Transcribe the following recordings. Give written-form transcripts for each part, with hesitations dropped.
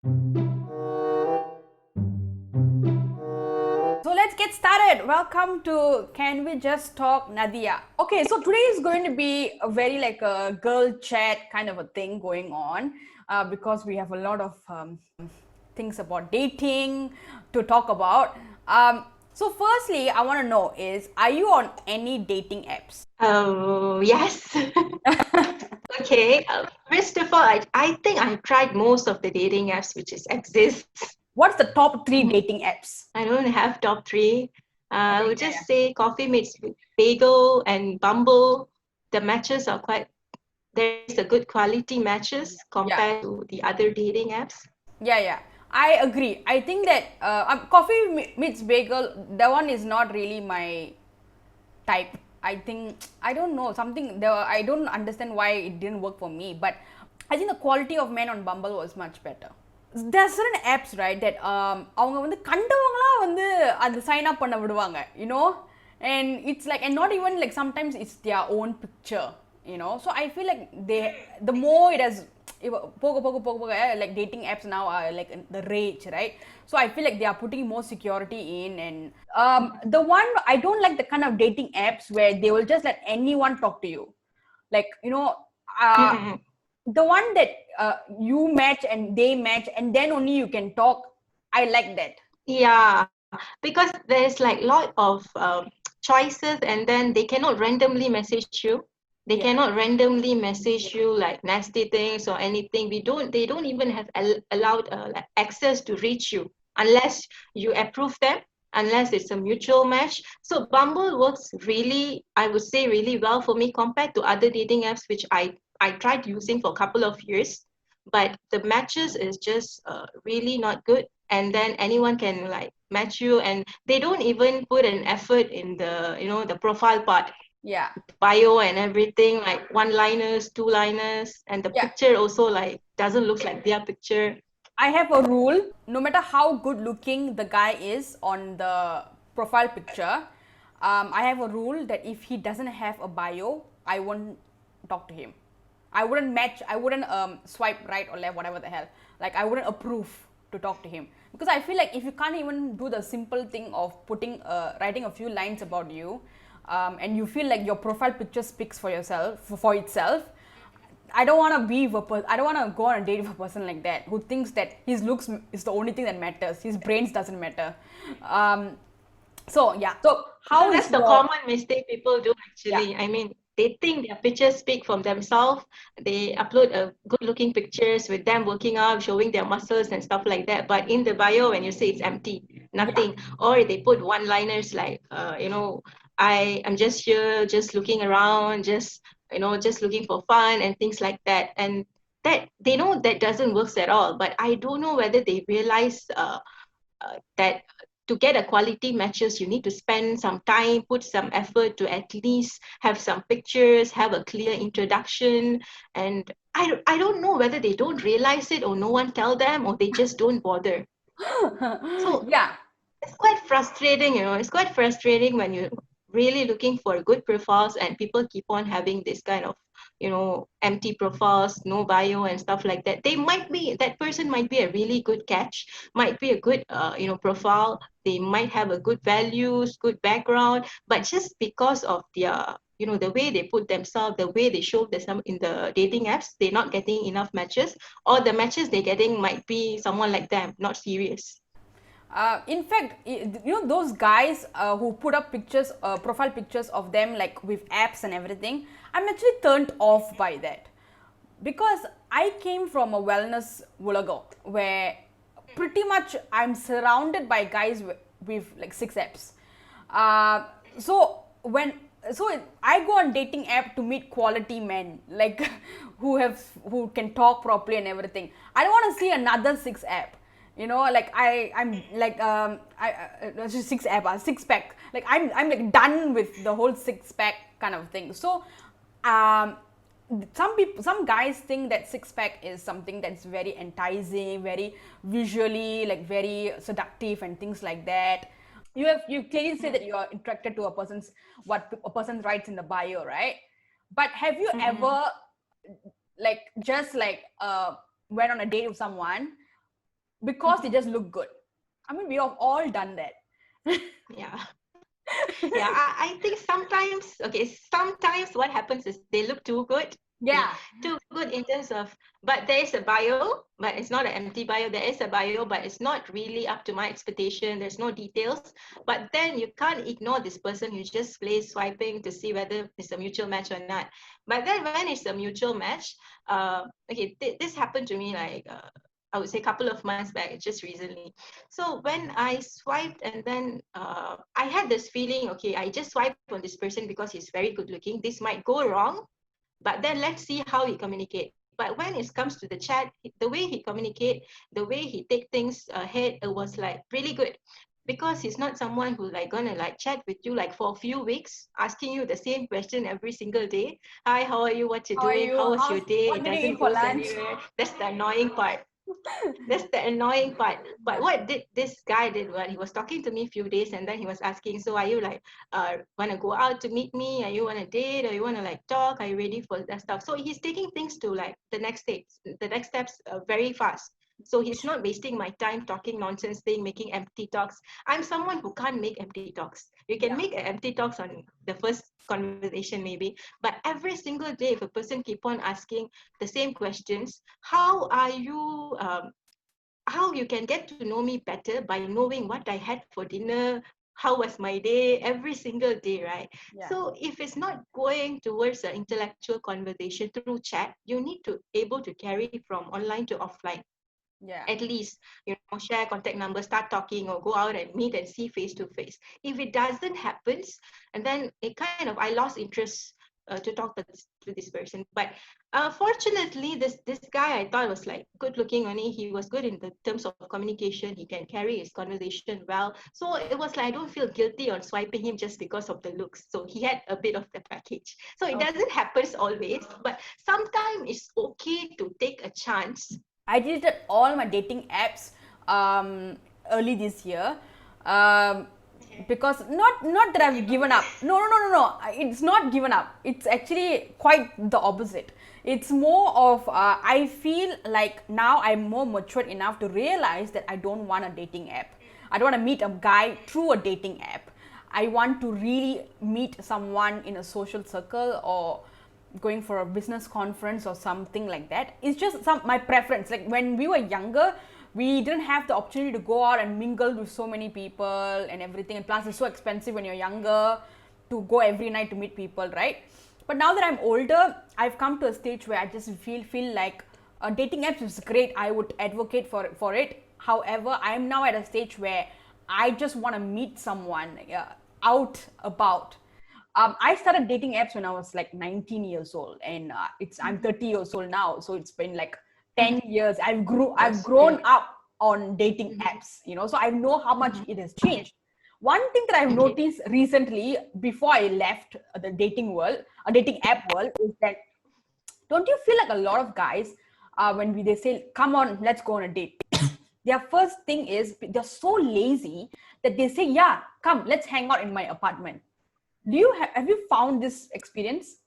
So let's get started. Welcome to Can We Just Talk, Nathiya. Okay, so today is going to be a very like a girl chat kind of a thing going on because we have a lot of things about dating to talk about. So firstly, I want to know is, are you on any dating apps? Oh, yes. Okay. First of all, I think I've tried most of the dating apps which is exists. What's the top three dating apps? I don't have top three. I Okay, would yeah, yeah. just say Coffee Meets Bagel and Bumble. The matches are quite, there's a good quality matches Yeah. compared to the other dating apps. Yeah, yeah. I agree. I think that coffee meets bagel, that one is not really my type. I think, I don't know, something there. I don't understand why it didn't work for me, but I think the quality of men on Bumble was much better. There are certain apps, right, that அவங்க வந்து கண்டவங்களா வந்து அந்த sign up பண்ண விடுவாங்க, you know, and it's like, and not even like, sometimes it's their own picture, you know. So I feel like they, the more it has like dating apps now are like the rage, right? So I feel like they are putting more security in, and the one I don't like the kind of dating apps where they will just let anyone talk to you, like, you know, uh, Mm-mm. the one that you match and they match and then only you can talk. I like that. Yeah, because there's like lot of choices, and then they cannot randomly message you. They Yeah, cannot randomly message you like nasty things or anything. They don't even have allowed like access to reach you unless you approve them, unless it's a mutual match. So Bumble works really, I would say, really well for me compared to other dating apps, which I tried using for a couple of years, but the matches is just really not good, and then anyone can like match you, and they don't even put an effort in the, you know, the profile part, yeah, bio and everything, like one liners, two liners, and the yeah. picture also like doesn't look like their picture. I have a rule. No matter how good looking the guy is on the profile picture, I have a rule that if he doesn't have a bio, I won't talk to him. I wouldn't match. I wouldn't swipe right or left, whatever the hell. Like, I wouldn't approve to talk to him, because I feel like if you can't even do the simple thing of putting, writing a few lines about you, and you feel like your profile picture speaks for yourself, for itself, I don't want to be with a I don't want to go on a date with a person like that who thinks that his looks is the only thing that matters. His brains doesn't matter. Um, so yeah. So So how that's is the your, common mistake people do yeah, actually. I mean, they think their pictures speak from themselves. They upload a good-looking pictures with them working out, showing their muscles and stuff like that. But in the bio, when you say it's empty, yeah, nothing. Or they put one-liners like, you know, I am just here, just looking around, just, you know, just looking for fun and things like that. And that they know that doesn't work at all. But I don't know whether they realize that to get a quality matches, you need to spend some time, put some effort to at least have some pictures, have a clear introduction. And I don't know whether they don't realize it or no one tell them or they just don't bother. So yeah. it's quite frustrating, you know, it's quite frustrating when you're really looking for good profiles and people keep on having this kind of, you know, empty profiles, no bio and stuff like that. They might be, that person might be a really good catch, might be a good, you know, profile. They might have a good values, good background, but just because of their, you know, the way they put themselves, the way they show themselves in the dating apps, they're not getting enough matches, or the matches they're getting might be someone like them, not serious. In fact, you know those guys who put up pictures, profile pictures of them like with apps and everything. I'm actually turned off by that, because I came from a wellness vulago where pretty much I'm surrounded by guys with like six apps. So when, I go on dating app to meet quality men, like who can talk properly and everything. I don't want to see another six app, you know, like I'm like just six app, six pack, like I'm like done with the whole six pack kind of thing. So um some guys think that six pack is something that's very enticing, very visually like very seductive and things like that. You clearly say that you are attracted to a person's, what a person writes in the bio, right? But have you Mm-mm. ever like just like went on a date with someone, because they just look good. I mean, we have all done that. Yeah. Yeah, I think sometimes what happens is they look too good. Okay, Yeah. too good in terms of, but there is a bio, but it's not an empty bio. There is a bio, but it's not really up to my expectation. There's no details. But then you can't ignore this person. You just play swiping to see whether it's a mutual match or not. But then when it's a mutual match, okay, this happened to me like I would say a couple of months back, just recently. So when I swiped and then I had this feeling, okay, I just swiped on this person because he's very good looking. This might go wrong, but then let's see how he communicate. But when it comes to the chat, the way he communicate, the way he take things ahead, it was like really good. Because he's not someone who like gonna like chat with you like for a few weeks, asking you the same question every single day. Hi, how are you? What you How are doing? you? How was your day? What It did you doesn't eat for go lunch? anywhere. That's the annoying part. That's the annoying part. But what did this guy did? Well, he was talking to me a few days, and then he was asking, "So are you like, wanna go out to meet me? Are you wanna date? Or you wanna like talk? Are you ready for that stuff?" So he's taking things to like the next steps very fast. So he's not wasting my time talking nonsense thing, making empty talks. I'm someone who can't make empty talks. You can Yeah. make empty talks on the first conversation maybe, but every single day, if a person keep on asking the same questions, how are you? How you can get to know me better by knowing what I had for dinner, how was my day every single day, right? Yeah. So if it's not going towards an intellectual conversation through chat, you need to able to carry from online to offline. Yeah. At least, share contact numbers, start talking, or go out and meet and see face to face. If it doesn't happen, and then it kind of I lost interest to talk to this person. But fortunately, this guy I thought was like good looking only. He was good in the terms of communication. He can carry his conversation well. So it was like I don't feel guilty on swiping him just because of the looks. So he had a bit of the package. So it Okay. doesn't happen always, but sometimes it's okay to take a chance. I deleted all my dating apps early this year because not that I've given up. No. It's not given up. It's actually quite the opposite. It's more of I feel like now I'm more matured enough to realize that I don't want a dating app. I don't want to meet a guy through a dating app. I want to really meet someone in a social circle or going for a business conference or something like that. It's just my preference. Like when we were younger, we didn't have the opportunity to go out and mingle with so many people and everything, and plus it's so expensive when you're younger to go every night to meet people, right? But now that I'm older, I've come to a stage where I just feel like dating apps is great. I would advocate for it. However, I'm now at a stage where I just want to meet someone out about. I started dating apps when I was like 19 years old, and I'm 30 years old now, so it's been like 10 years. I've Yes. grown up on dating Mhm. apps, so I know how much Mhm. it has changed. One thing that I've Okay. noticed recently, before I left the dating app world, is that don't you feel like a lot of guys, when they say, "Come on, let's go on a date," their first thing is they're so lazy that they say, "Yeah, come, let's hang out in my apartment." Have you found this experience?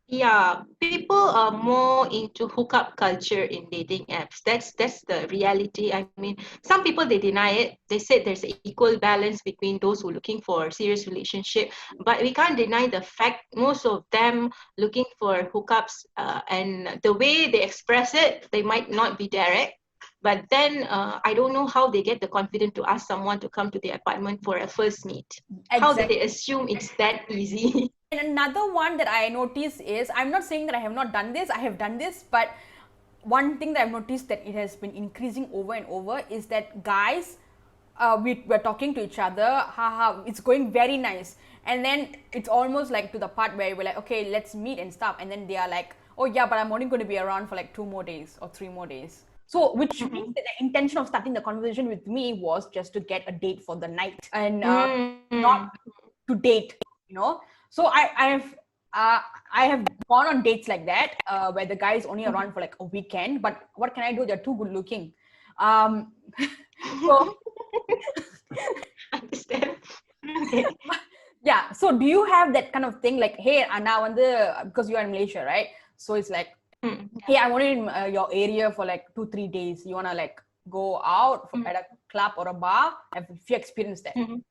Yeah, people are more into hookup culture in dating apps. That's the reality. I mean, some people they deny it. They said there's an equal balance between those who are looking for a serious relationship, but we can't deny the fact most of them looking for hookups, and the way they express it, they might not be direct. But then I don't know how they get the confidence to ask someone to come to their apartment for a first meet. How they Exactly. assume it's that easy. And another one that I notice is, I'm not saying that I have not done this, I have done this, but one thing that I've noticed that it has been increasing over and over is that guys, we're talking to each other, haha, it's going very nice. And then it's almost like to the part where we're like, okay, let's meet and stuff. And then they are like, oh yeah, but I'm only going to be around for like 2 more days or 3 more days. So, which means that the intention of starting the conversation with me was just to get a date for the night and not Mm. to date, you know. So uh, I have gone on dates like that where the guy is only around for like a weekend. But what can I do? They're too good looking. Um, so Understand? Okay. yeah. So do you have that kind of thing like, hey, now because you are in Malaysia, right? So it's like, Mm. hey, I'm only in your area for like 2-3 days. You wanna like go out Mm. at a club or a bar? Have you experienced that? Mhm.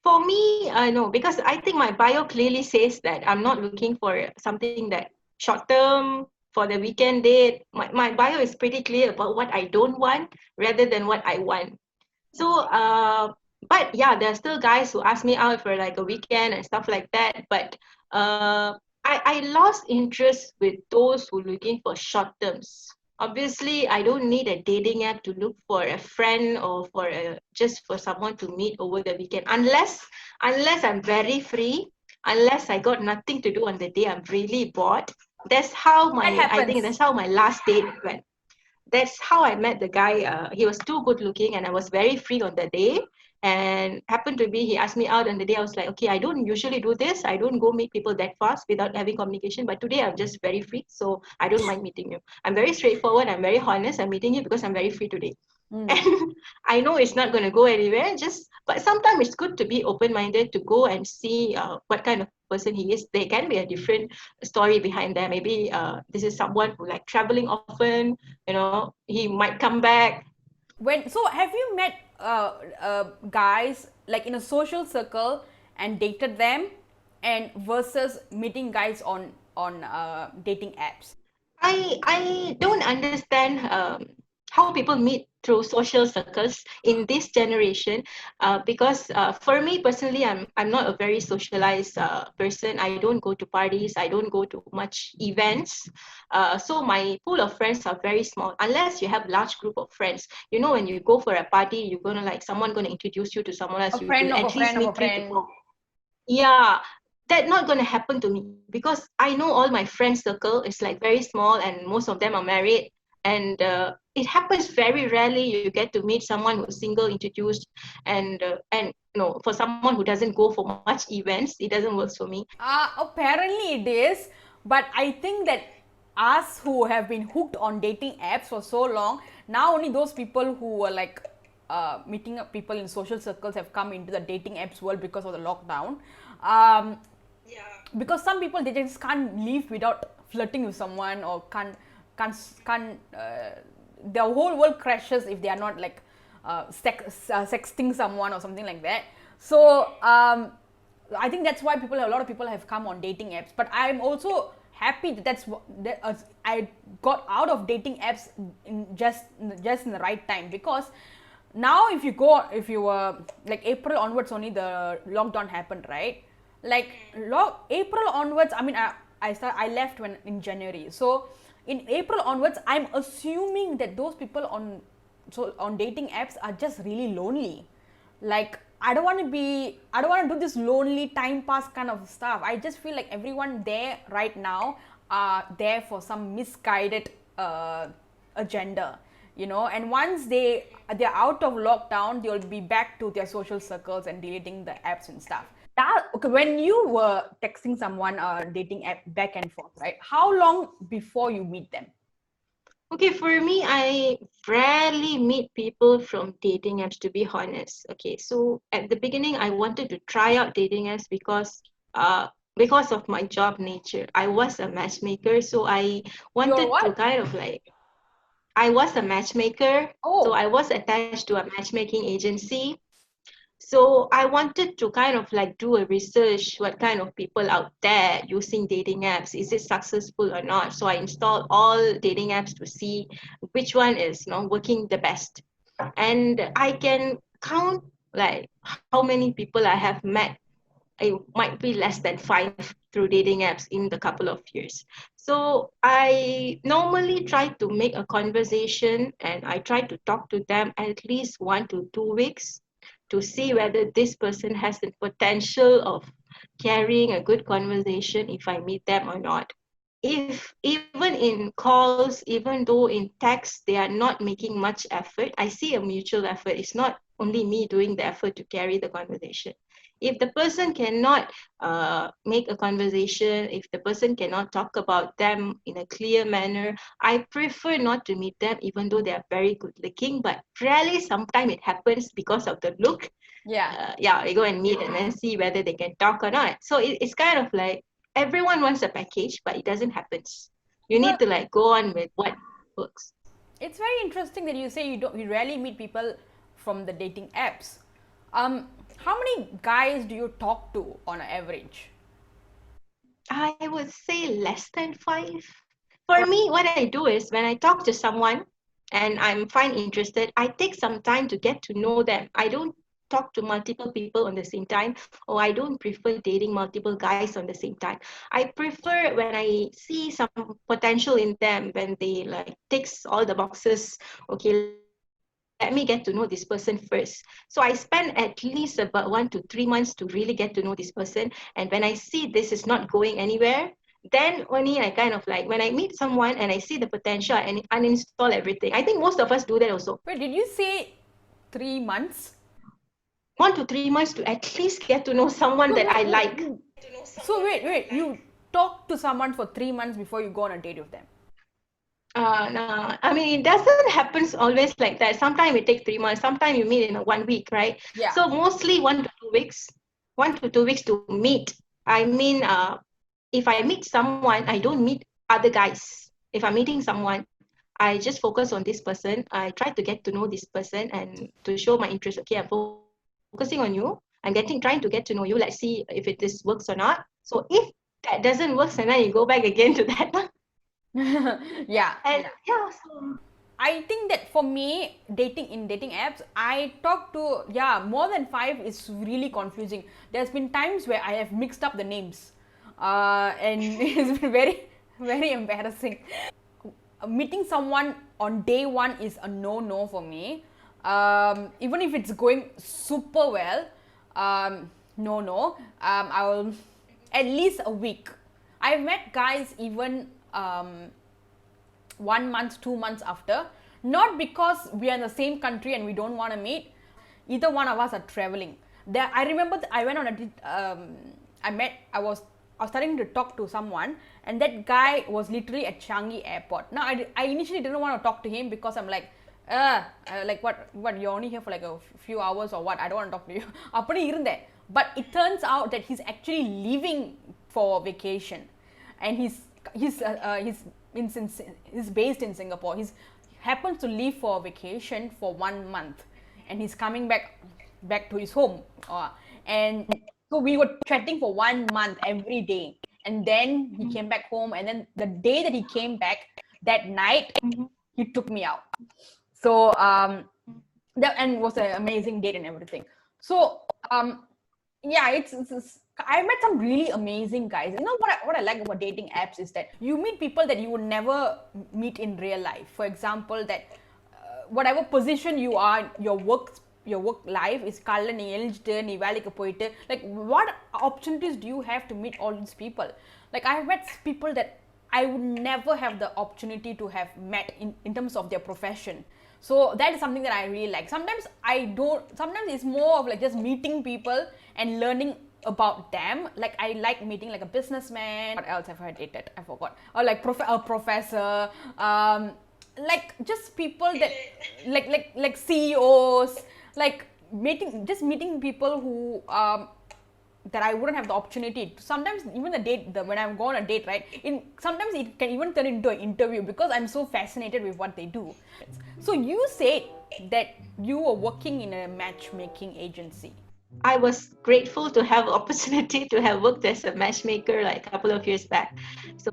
For me, no, because I think my bio clearly says that I'm not looking for something that short term for the weekend date. My bio is pretty clear about what I don't want rather than what I want. So, but yeah, there are still guys who ask me out for like a weekend and stuff like that. But I lost interest with those who looking for short terms. Obviously, I don't need a dating app to look for a friend or for just for someone to meet over the weekend. Unless I'm very free, unless I got nothing to do on the day I'm really bored. That I think happens. that's how my last date went. That's how I met the guy. He was too good looking, and I was very free on the day. And happened to be, he asked me out on the day. I was like, okay, I don't usually do this. I don't go meet people that fast without having communication. But today I'm just very free, so I don't mind meeting you. I'm very straightforward. I'm very honest. I'm meeting you because I'm very free today. Mm. And I know it's not going to go anywhere. But sometimes it's good to be open-minded to go and see what kind of person he is. There can be a different story behind there. Maybe this is someone who like traveling often. He might come back. Have you met guys like in a social circle and dated them, and versus meeting guys on dating apps? I don't understand how people meet through social circles in this generation, because for me personally, I'm not a very socialized person. I don't go to parties. I don't go to much events. So my pool of friends are very small. Unless you have large group of friends, when you go for a party, you're gonna like someone gonna introduce you to someone else. A You friend will of a at least friend of a meet three to friend. four. Yeah, that not going to happen to me because I know all my friend circle is like very small and most of them are married, and it happens very rarely you get to meet someone who's single introduced, and for someone who doesn't go for much events, it doesn't work for me. Apparently it is, but I think that us who have been hooked on dating apps for so long, now only those people who were like meeting up people in social circles have come into the dating apps world because of the lockdown. Um, because some people they just can't live without flirting with someone, or can't their whole world crashes if they are not like sexting someone or something like that. So I think that's why a lot of people have come on dating apps. But I'm also happy that I got out of dating apps just in the right time, because now if you were like April onwards only the lockdown happened, right? Like April onwards, I mean, I left when in January. So in April onwards, I'm assuming that those people on dating apps are just really lonely. Like I don't want to do this lonely time pass kind of stuff. I just feel like everyone there right now are there for some misguided agenda, and once they're out of lockdown, they'll be back to their social circles and deleting the apps and stuff. Okay, when you were texting someone dating app back and forth, right, how long before you meet them? Okay, for me, I rarely meet people from dating apps, to be honest. Okay, so at the beginning, I wanted to try out dating apps because of my job nature. I was a matchmaker, so I You're wanted to what? kind of like I was a matchmaker, so Oh, I was attached to a matchmaking agency. So I wanted to kind of like do a research what kind of people out there using dating apps. Is it successful or not? So I installed all dating apps to see which one is working the best. And I can count like how many people I have met. It might be less than five through dating apps in the couple of years. So I normally try to make a conversation and I try to talk to them at least 1 to 2 weeks to see whether this person has the potential of carrying a good conversation if I meet them or not. If even in calls, even though in text they are not making much effort, I see a mutual effort. It's not only me doing the effort to carry the conversation. If the person cannot make a conversation, if the person cannot talk about them in a clear manner, I prefer not to meet them, even though they are very good looking. But rarely, sometimes it happens because of the look. yeah. Yeah, we go and meet and then see whether they can talk or not. So it's kind of like everyone wants a package, but it doesn't happen. You Well, need to like go on with what works. It's very interesting that you say you rarely meet people from the dating apps. How many guys do you talk to on average? I would say less than five. For me, what I do is when I talk to someone and I'm fine interested, I take some time to get to know them. I don't talk to multiple people on the same time, or I don't prefer dating multiple guys on the same time. I prefer when I see some potential in them, when they like ticks all the boxes. Okay, let me get to know this person first. So I spend at least about 1 to 3 months to really get to know this person. And when I see this is not going anywhere, then only I kind of like, when I meet someone and I see the potential and uninstall everything. I think most of us do that also. Wait, did you say 3 months? 1 to 3 months to at least get to know someone So that I wait, wait, like. wait. You talk to someone for 3 months before you go on a date with them. No, I mean, it doesn't happen always like that. Sometimes it takes 3 months. Sometimes you meet in a 1 week, right? Yeah. So mostly 1 to 2 weeks, 1 to 2 weeks to meet. I mean, if I meet someone, I don't meet other guys. If I'm meeting someone, I just focus on this person. I try to get to know this person and to show my interest. Okay, I'm focusing on you. I'm trying to get to know you. Let's see if this works or not. So if that doesn't work, and then you go back again to that. Yeah. And yeah, so I think that for me, dating apps, I talk to, yeah, more than five is really confusing. There's been times where I have mixed up the names, and it's been very embarrassing. Meeting someone on day one is a no for me. Even if it's going super well, no. I will at least a week. I've met guys even 1 month, 2 months after. Not because we are in the same country and we don't want to meet. Either one of us are traveling. There, I remember I went on I was starting to talk to someone, and that guy was literally at Changi Airport. Now, I initially didn't want to talk to him because I'm like what you're only here for like a few hours or what? I don't want to talk to you. அப்படி இருந்தேன். But it turns out that he's actually leaving for vacation, and he's based in Singapore. He happens to leave for vacation for 1 month, and he's coming back to his home. And so we were chatting for 1 month every day, and then he came back home, and then the day that he came back, that night he took me out. So that and was an amazing date and everything. So yeah, it's I met some really amazing guys. You know what I like about dating apps is that you meet people that you would never meet in real life. For example, that whatever position you are, your work life is காலைல நீ எழுஞ்சிட்டு நீ வேலைக்கு போயிட்டு, like what opportunities do you have to meet all these people? Like I have met people that I would never have the opportunity to have met in terms of their profession. So that is something that I really like. Sometimes it's more of like just meeting people and learning about them. Like I like meeting like a businessman. What else have I dated? I forgot. Or like a professor. Like just people that like CEOs. Like meeting people who that I wouldn't have the opportunity. Sometimes even when I'm going on a date, right? Sometimes it can even turn into an interview because I'm so fascinated with what they do. So you said that you were working in a matchmaking agency. I was grateful to have opportunity to have worked as a matchmaker like a couple of years back. So